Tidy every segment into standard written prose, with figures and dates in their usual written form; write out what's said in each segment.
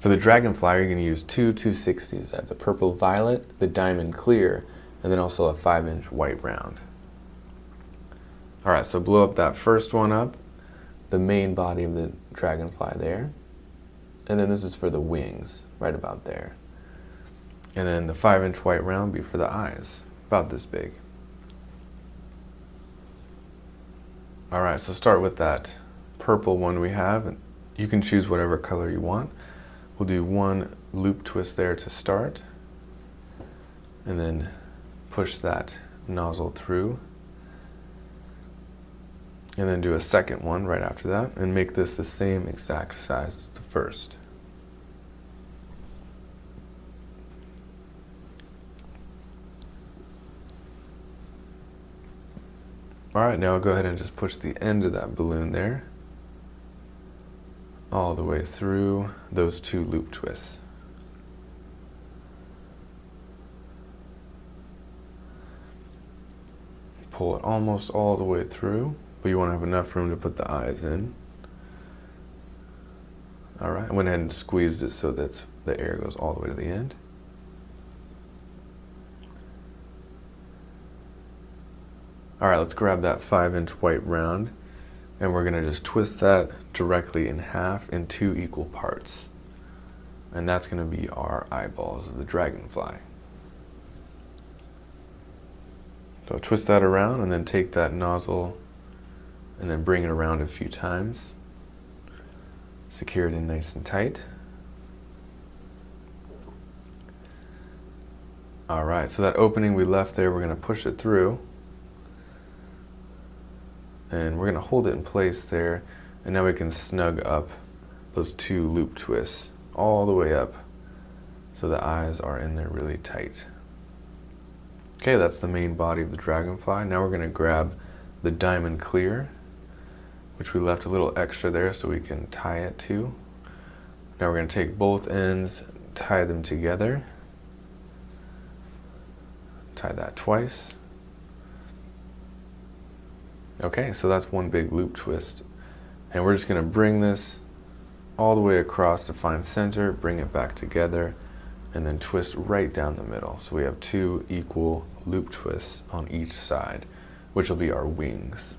For the Dragonfly, you're going to use two 260s, the purple violet, the diamond clear, and then also a 5-inch white round. Alright, so blow up that first one up, the main body of the Dragonfly there. And then this is for the wings, right about there. And then the 5-inch white round will be for the eyes, about this big. Alright, so start with that purple one we have. You can choose whatever color you want. We'll do one loop twist there to start, and then push that nozzle through, and then do a second one right after that, and make this the same exact size as the first. Alright, now go ahead and just push the end of that balloon there all the way through those two loop twists. Pull it almost all the way through, but you want to have enough room to put the eyes in. Alright, I went ahead and squeezed it so that the air goes all the way to the end. Alright, let's grab that 5-inch white round, and we're going to just twist that directly in half in 2 equal parts. And that's going to be our eyeballs of the Dragonfly. So twist that around and then take that nozzle and then bring it around a few times. Secure it in nice and tight. Alright, so that opening we left there, we're going to push it through. And we're going to hold it in place there, and now we can snug up those 2 loop twists all the way up so the eyes are in there really tight. Okay, that's the main body of the Dragonfly. Now we're going to grab the diamond clear, which we left a little extra there so we can tie it to. Now we're going to take both ends, tie them together, tie that twice. Okay, so that's one big loop twist. And we're just going to bring this all the way across to find center, bring it back together, and then twist right down the middle. So we have 2 equal loop twists on each side, which will be our wings.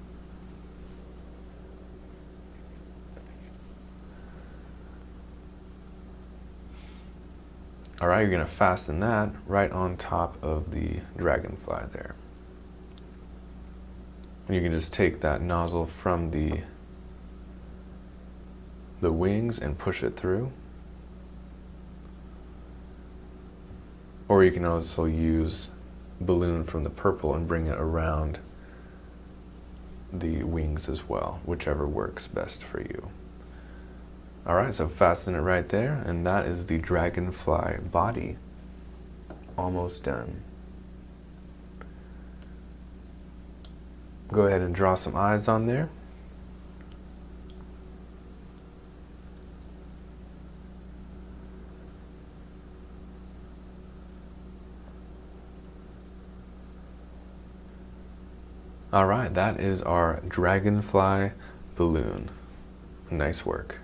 Alright, you're going to fasten that right on top of the Dragonfly there. And you can just take that nozzle from the wings and push it through. Or you can also use balloon from the purple and bring it around the wings as well, whichever works best for you. Alright, so fasten it right there, and that is the Dragonfly body. Almost done. Go ahead and draw some eyes on there. All right, that is our Dragonfly balloon. Nice work.